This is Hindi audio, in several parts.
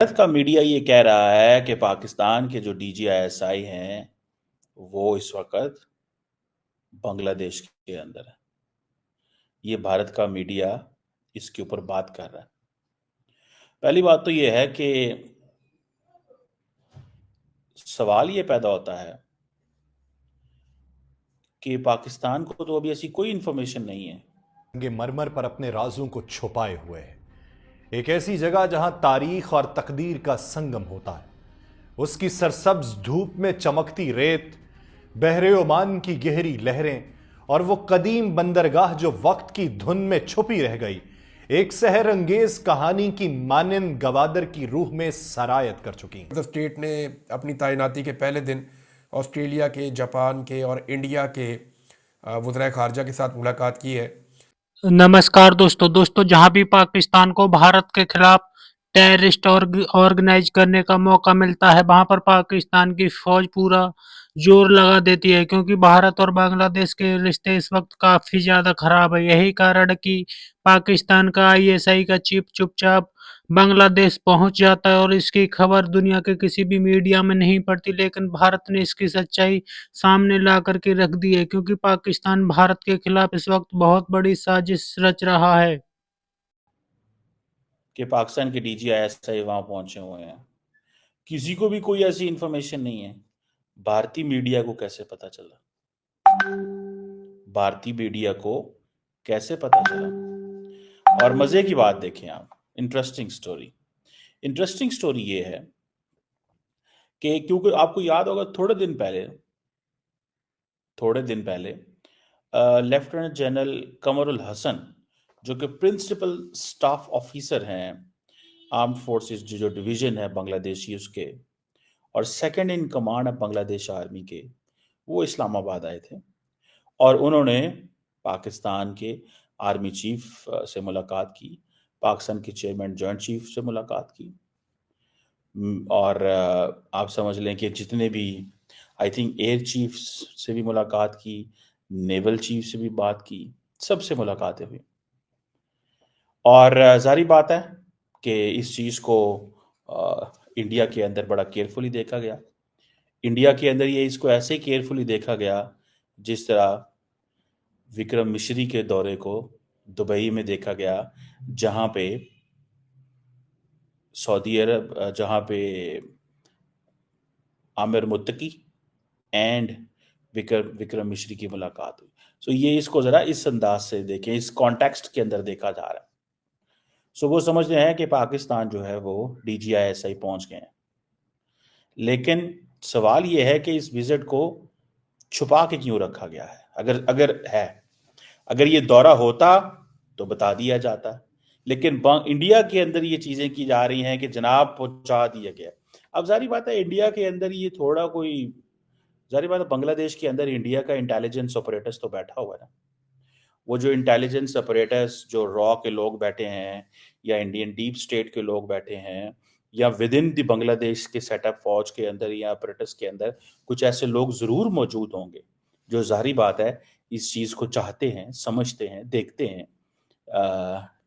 भारत का मीडिया ये कह रहा है कि पाकिस्तान के जो डीजीआईएसआई हैं वो इस वक्त बांग्लादेश के अंदर है। ये भारत का मीडिया इसके ऊपर बात कर रहा है। पहली बात तो ये है कि सवाल ये पैदा होता है कि पाकिस्तान को तो अभी ऐसी कोई इंफॉर्मेशन नहीं है। मरमर पर अपने राजों को छुपाए हुए है। एक ऐसी जगह जहां तारीख और तकदीर का संगम होता है। उसकी सरसब्ज धूप में चमकती रेत, बहरे ओमान की गहरी लहरें और वो कदीम बंदरगाह जो वक्त की धुन में छुपी रह गई, एक सहर अंगेज कहानी की मानिंद गवादर की रूह में सरायत कर चुकी है। स्टेट ने अपनी तैनाती के पहले दिन ऑस्ट्रेलिया के, जापान के और इंडिया के वज़ीर ख़ारजा के साथ मुलाकात की है। नमस्कार दोस्तों, जहां भी पाकिस्तान को भारत के खिलाफ टेररिस्ट ऑर्गेनाइज करने का मौका मिलता है, वहां पर पाकिस्तान की फौज पूरा जोर लगा देती है, क्योंकि भारत और बांग्लादेश के रिश्ते इस वक्त काफी ज्यादा खराब है। यही कारण है कि पाकिस्तान का आईएसआई का चीफ चुपचाप बांग्लादेश पहुंच जाता है और इसकी खबर दुनिया के किसी भी मीडिया में नहीं पड़ती, लेकिन भारत ने इसकी सच्चाई सामने ला करके रख दी है, क्योंकि पाकिस्तान भारत के खिलाफ इस वक्त बहुत बड़ी साजिश रच रहा है। कि पाकिस्तान के डीजीआईएसआई वहां पहुंचे हुए हैं। किसी को भी कोई ऐसी इंफॉर्मेशन नहीं है। भारतीय मीडिया को कैसे पता चला? भारतीय मीडिया को कैसे पता चला? और मजे की बात देखें आप, इंटरेस्टिंग स्टोरी ये है कि क्योंकि आपको याद होगा थोड़े दिन पहले लेफ्टिनेंट जनरल कमरुल हसन, जो कि प्रिंसिपल स्टाफ ऑफिसर हैं आर्म्ड फोर्सेस जो डिवीजन है बांग्लादेशी उसके, और सेकंड इन कमांड है बांग्लादेश आर्मी के, वो इस्लामाबाद आए थे और उन्होंने पाकिस्तान के आर्मी चीफ से मुलाकात की, पाकिस्तान के चेयरमैन जॉइंट चीफ से मुलाकात की। और आप समझ लें कि जितने भी आई थिंक एयर चीफ से भी मुलाकात की, नेवल चीफ से भी बात की, सबसे मुलाकातें हुई। और जाहिर बात है कि इस चीज़ को इंडिया के अंदर बड़ा केयरफुली देखा गया। इंडिया के अंदर ये इसको ऐसे केयरफुली देखा गया जिस तरह विक्रम मिश्री के दौरे को दुबई में देखा गया, जहां पे सऊदी अरब, जहां पे आमिर मुत्तकी एंड विक्रम मिश्री की मुलाकात हुई। सो ये इसको जरा इस अंदाज से देखें, इस कॉन्टेक्स्ट के अंदर देखा जा रहा है। सो वो समझ रहे हैं कि पाकिस्तान जो है वो डीजीआईएसआई पहुंच गए हैं, लेकिन सवाल ये है कि इस विजिट को छुपा के क्यों रखा गया है? अगर ये दौरा होता तो बता दिया जाता, लेकिन इंडिया के अंदर ये चीजें की जा रही हैं कि जनाब पहुंचा दिया गया। अब जारी बात है इंडिया के अंदर ये थोड़ा कोई, जारी बात है बांग्लादेश के अंदर इंडिया का इंटेलिजेंस ऑपरेटर्स तो बैठा हुआ है ना। वो जो इंटेलिजेंस ऑपरेटर्स जो रॉ के लोग बैठे हैं, या इंडियन डीप स्टेट के लोग बैठे हैं, या विद इन द बांग्लादेश के सेटअप फौज के अंदर या ऑपरेटर्स के अंदर कुछ ऐसे लोग जरूर मौजूद होंगे जो जाहिर बात है इस चीज को चाहते हैं, समझते हैं, देखते हैं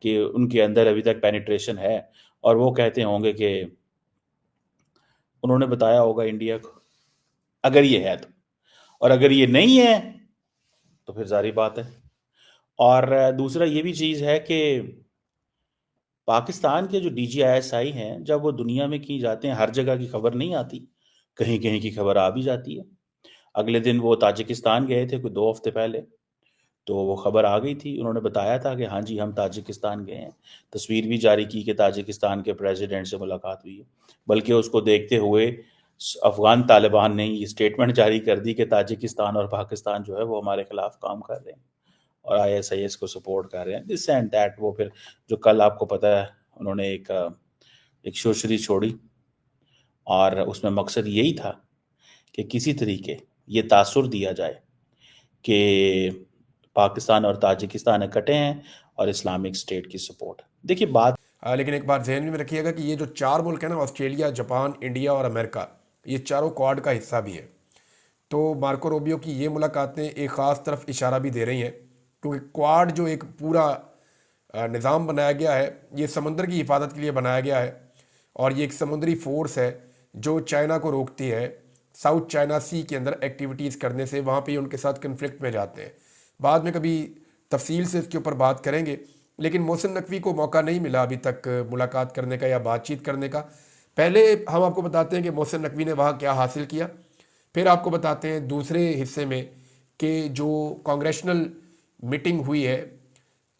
कि उनके अंदर अभी तक पेनिट्रेशन है, और वो कहते होंगे कि उन्होंने बताया होगा इंडिया को, अगर ये है तो। और अगर ये नहीं है तो फिर जारी बात है। और दूसरा ये भी चीज है कि पाकिस्तान के जो डीजीआईएसआई हैं, जब वो दुनिया में की जाते हैं, हर जगह की खबर नहीं आती, कहीं कहीं की खबर आ भी जाती है। अगले दिन वो ताजिकिस्तान गए थे, कोई 2 हफ्ते पहले, तो वो खबर आ गई थी। उन्होंने बताया था कि हाँ जी हम ताजिकिस्तान गए हैं, तस्वीर भी जारी की कि ताजिकिस्तान के प्रेसिडेंट से मुलाकात हुई है। बल्कि उसको देखते हुए अफगान तालिबान ने ये स्टेटमेंट जारी कर दी कि ताजिकिस्तान और पाकिस्तान जो है वो हमारे खिलाफ काम कर रहे हैं और आईएसआईएस को सपोर्ट कर रहे हैं, दिस एंड दैट। वो फिर जो कल आपको पता है उन्होंने एक शोशरी छोड़ी, और उसमें मकसद यही था कि किसी तरीके ये तासुर दिया जाए कि पाकिस्तान और ताजिकिस्तान इकट्ठे हैं और इस्लामिक स्टेट की सपोर्ट। देखिए बात, लेकिन एक बात जहन में रखिएगा कि ये जो 4 मुल्क हैं ना, ऑस्ट्रेलिया, जापान, इंडिया और अमेरिका, ये चारों क्वाड का हिस्सा भी है। तो मार्को रूबियो की ये मुलाकातें एक ख़ास तरफ इशारा भी दे रही हैं, क्योंकि क्वाड जो एक पूरा निज़ाम बनाया गया है, ये समंदर की हिफाजत के लिए बनाया गया है, और ये एक समुद्री फोर्स है जो चाइना को रोकती है साउथ चाइना सी के अंदर एक्टिविटीज़ करने से। वहाँ पे ये उनके साथ कन्फ्लिक्ट में जाते हैं। बाद में कभी तफसील से इसके ऊपर बात करेंगे, लेकिन मोहसिन नकवी को मौका नहीं मिला अभी तक मुलाकात करने का या बातचीत करने का। पहले हम आपको बताते हैं कि मोहसिन नकवी ने वहाँ क्या हासिल किया, फिर आपको बताते हैं दूसरे हिस्से में कि जो कांग्रेशनल मीटिंग हुई है,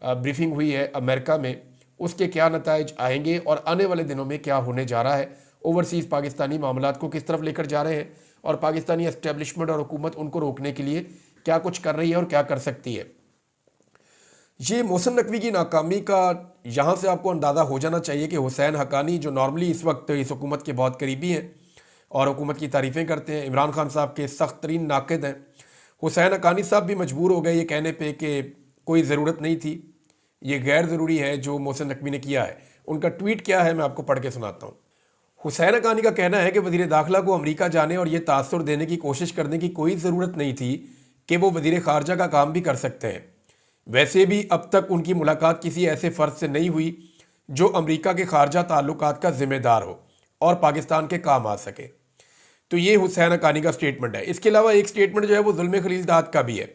ब्रीफिंग हुई है अमेरिका में, उसके क्या नताइज आएंगे और आने वाले दिनों में क्या होने जा रहा है, ओवरसीज़ पाकिस्तानी मामलात को किस तरफ लेकर जा रहे हैं और पाकिस्तानी एस्टेब्लिशमेंट और हुकूमत उनको रोकने के लिए क्या कुछ कर रही है और क्या कर सकती है। ये मोहसिन नकवी की नाकामी का यहाँ से आपको अंदाज़ा हो जाना चाहिए कि हुसैन हक्कानी जो नॉर्मली इस वक्त इस हुकूमत के बहुत करीबी हैं और हुकूमत की तारीफ़ें करते हैं, इमरान खान साहब के सख्त तरीन नाक़िद हैं, हुसैन हक्कानी साहब भी मजबूर हो गए ये कहने पे कि कोई ज़रूरत नहीं थी, ये गैर ज़रूरी है जो मोहसिन नकवी ने किया है। उनका ट्वीट क्या है मैं आपको पढ़ के सुनाता हूँ। हुसैन हक्कानी का कहना है कि वज़ीर दाखिला को अमेरिका जाने और ये तासुर देने की कोशिश करने की कोई ज़रूरत नहीं थी कि वो वज़ीर ख़ारजा का काम भी कर सकते हैं। वैसे भी अब तक उनकी मुलाकात किसी ऐसे फ़र्द से नहीं हुई जो अमेरिका के ख़ारजा ताल्लुकात का ज़िम्मेदार हो और पाकिस्तान के काम आ सके। तो ये हुसैन हक्कानी का स्टेटमेंट है। इसके अलावा एक स्टेटमेंट जो है वो ज़ुल्म खलीलदाद का भी है।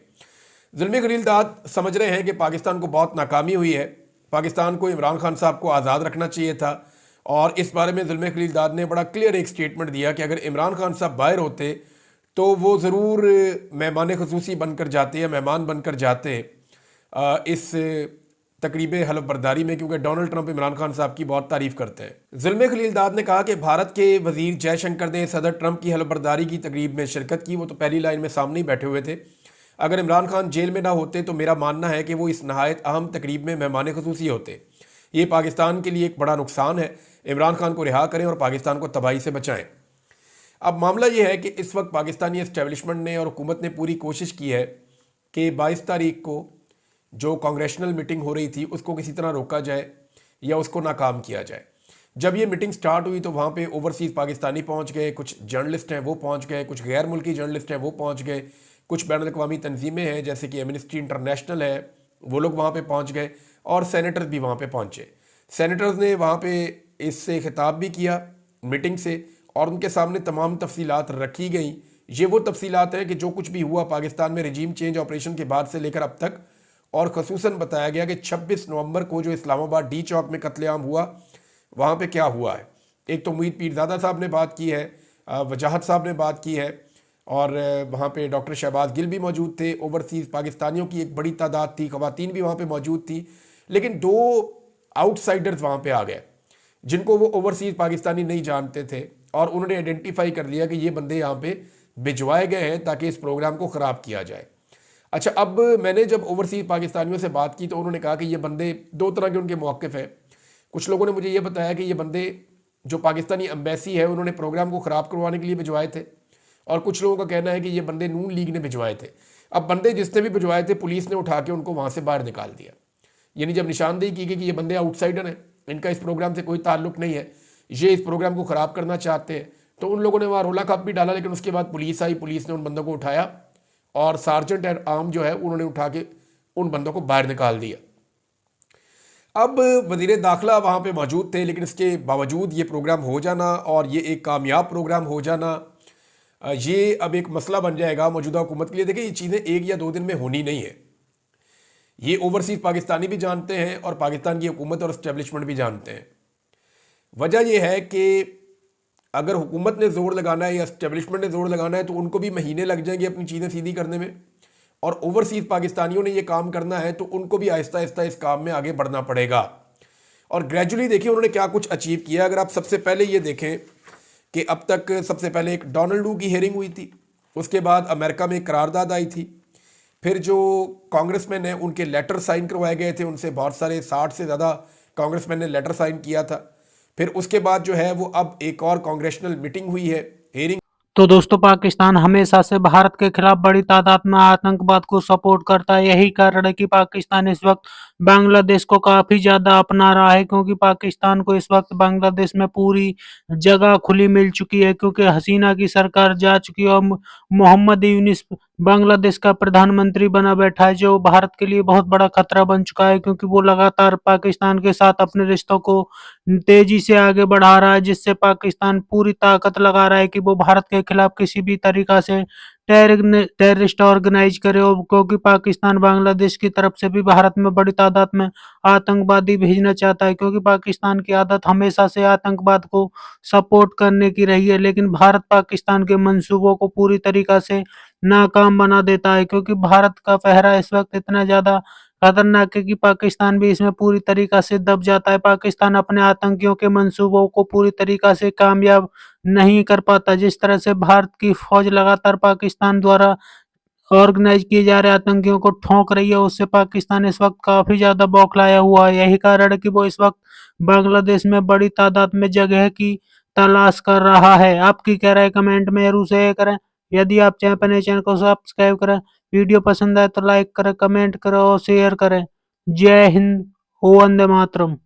ज़ुल्म खलीलदाद समझ रहे हैं कि पाकिस्तान को बहुत नाकामी हुई है, पाकिस्तान को इमरान खान साहब को आज़ाद रखना चाहिए था, और इस बारे में ज़ुल्म खलीलदाद ने बड़ा क्लियर एक स्टेटमेंट दिया कि अगर इमरान खान साहब बाहर होते तो वो ज़रूर मेहमान ख़ुसूसी बनकर जाते या मेहमान बनकर जाते इस तकरीब हलफ बर्दारी में, क्योंकि डोनाल्ड ट्रंप इमरान खान साहब की बहुत तारीफ़ करते हैं। ज़ुल्म खलीलदाद ने कहा कि भारत के वज़ीर जयशंकर ने सदर ट्रंप की हलफ बर्दारी की तकरीब में शिरकत की, वो तो पहली लाइन में सामने ही बैठे हुए थे। अगर इमरान खान जेल में ना होते तो मेरा मानना है कि वो इस नहायत अहम तकरीब में मेहमान ख़ुसूसी होते। ये पाकिस्तान के लिए एक बड़ा नुकसान है। इमरान खान को रिहा करें और पाकिस्तान को तबाही से बचाएं। अब मामला ये है कि इस वक्त पाकिस्तानी एस्टेब्लिशमेंट ने और हुकूमत ने पूरी कोशिश की है कि 22 तारीख को जो कांग्रेशनल मीटिंग हो रही थी उसको किसी तरह रोका जाए या उसको नाकाम किया जाए। जब ये मीटिंग स्टार्ट हुई तो वहाँ पे ओवरसीज़ पाकिस्तानी पहुँच गए, कुछ जर्नलिस्ट हैं वो पहुँच गए, कुछ गैर मुल्की जर्नलिस्ट हैं वो पहुँच गए, कुछ बैनुल अक़वामी तंजीमें हैं जैसे कि एमनेस्टी इंटरनेशनल है, वो लोग वहाँ पे पहुँच गए, और सेनेटर्स भी वहाँ पे पहुँचे। सेनेटर्स ने वहाँ पे इससे खिताब भी किया मीटिंग से, और उनके सामने तमाम तफसीलात रखी गई। ये वो तफसीलात हैं कि जो कुछ भी हुआ पाकिस्तान में रजीम चेंज ऑपरेशन के बाद से लेकर अब तक, और ख़ुसूसन बताया गया कि 26 नवंबर को जो इस्लामाबाद डी चौक में कत्लेआम हुआ वहाँ पे क्या हुआ है। एक तो मुईद पीरज़ादा साहब ने बात की है, वजाहत साहब ने बात की है, और वहाँ पे डॉक्टर शहबाज गिल भी मौजूद थे। ओवरसीज़ पाकिस्तानियों की एक बड़ी तादाद थी, ख़वातीन भी वहाँ पे मौजूद थी, लेकिन 2 आउटसाइडर्स वहाँ पे आ गए जिनको वो ओवरसीज़ पाकिस्तानी नहीं जानते थे, और उन्होंने आइडेंटिफाई कर लिया कि ये बंदे यहाँ पे भिजवाए गए हैं ताकि इस प्रोग्राम को ख़राब किया जाए। अच्छा, अब मैंने जब ओवरसीज़ पाकिस्तानियों से बात की तो उन्होंने कहा कि ये बंदे 2 तरह के उनके मौक़िफ़ हैं। कुछ लोगों ने मुझे ये बताया कि ये बंदे जो पाकिस्तानी एम्बेसी है उन्होंने प्रोग्राम को ख़राब करवाने के लिए भिजवाए थे, और कुछ लोगों का कहना है कि ये बंदे नून लीग ने भिजवाए थे। अब बंदे जिसने भी भिजवाए थे पुलिस ने उठा के उनको वहाँ से बाहर निकाल दिया, यानी जब निशानदेही की गई कि ये बंदे आउटसाइडर हैं, इनका इस प्रोग्राम से कोई ताल्लुक नहीं है, ये इस प्रोग्राम को ख़राब करना चाहते हैं, तो उन लोगों ने वहाँ रोला कप भी डाला। लेकिन उसके बाद पुलिस आई, पुलिस ने उन बंदों को उठाया, और सार्जेंट एट आर्म जो है उन्होंने उठा के उन बंदों को बाहर निकाल दिया। अब वज़ीर दाखिला वहाँ पे मौजूद थे, लेकिन इसके बावजूद ये प्रोग्राम हो जाना और ये एक कामयाब प्रोग्राम हो जाना, ये अब एक मसला बन जाएगा मौजूदा हुकूमत के लिए। देखिए, ये चीज़ें 1 या 2 दिन में होनी नहीं है, ये ओवरसीज़ पाकिस्तानी भी जानते हैं और पाकिस्तान की हुकूमत और इस्टेब्लिशमेंट भी जानते हैं। वजह यह है कि अगर हुकूमत ने ज़ोर लगाना है या इस्टेब्लिशमेंट ने ज़ोर लगाना है तो उनको भी महीने लग जाएंगे अपनी चीज़ें सीधी करने में, और ओवरसीज़ पाकिस्तानियों ने ये काम करना है तो उनको भी आहिस्ता आहिस्ता इस काम में आगे बढ़ना पड़ेगा। और ग्रेजुअली देखिए उन्होंने क्या कुछ अचीव किया। अगर आप सबसे पहले ये देखें कि अब तक सबसे पहले एक डोनाल्ड डू की हेयरिंग हुई थी, उसके बाद अमेरिका में एक करारदाद आई थी, फिर जो कांग्रेसमैन हैं उनके लेटर साइन करवाए गए थे, उनसे बहुत सारे 60 से ज़्यादा कांग्रेसमैन ने लेटर साइन किया था। फिर उसके बाद जो है वो अब एक और कांग्रेशनल मीटिंग हुई है, हेयरिंग। तो दोस्तों, पाकिस्तान हमेशा से भारत के खिलाफ बड़ी तादाद में आतंकवाद को सपोर्ट करता है। यही कारण है कि पाकिस्तान इस वक्त बांग्लादेश को काफी ज्यादा अपना रहा है, क्योंकि पाकिस्तान को इस वक्त बांग्लादेश में पूरी जगह खुली मिल चुकी है, क्योंकि हसीना की सरकार जा चुकी है और मोहम्मद यूनिस बांग्लादेश का प्रधानमंत्री बना बैठा है, जो भारत के लिए बहुत बड़ा खतरा बन चुका है, क्योंकि वो लगातार पाकिस्तान के साथ अपने रिश्तों को तेजी से आगे बढ़ा रहा है, जिससे पाकिस्तान पूरी ताकत लगा रहा है कि वो भारत के खिलाफ किसी भी तरीका से टेररिस्ट ऑर्गेनाइज करे, और क्योंकि पाकिस्तान बांग्लादेश की तरफ से भी भारत में बड़ी तादाद में आतंकवादी भेजना चाहता है, क्योंकि पाकिस्तान की आदत हमेशा से आतंकवाद को सपोर्ट करने की रही है। लेकिन भारत पाकिस्तान के मंसूबों को पूरी तरीका से नाकाम बना देता है, क्योंकि भारत का पहरा इस वक्त इतना ज्यादा खतरनाक है कि पाकिस्तान भी इसमें पूरी तरीका से दब जाता है। पाकिस्तान अपने आतंकियों के मंसूबों को पूरी तरीका से कामयाब नहीं कर पाता। जिस तरह से भारत की फौज लगातार पाकिस्तान द्वारा ऑर्गेनाइज किए जा रहे आतंकियों को ठोंक रही है, उससे पाकिस्तान इस वक्त काफी ज्यादा बौखलाया हुआ है। यही कारण है कि वो इस वक्त बांग्लादेश में बड़ी तादाद में जगह की तलाश कर रहा है। आपकी क्या राय कमेंट में जरूर शेयर करें। यदि आप चाहें अपने चैनल को सब्सक्राइब करें, वीडियो पसंद आए तो लाइक करें, कमेंट करें और शेयर करें। जय हिंद, वंदे मातरम।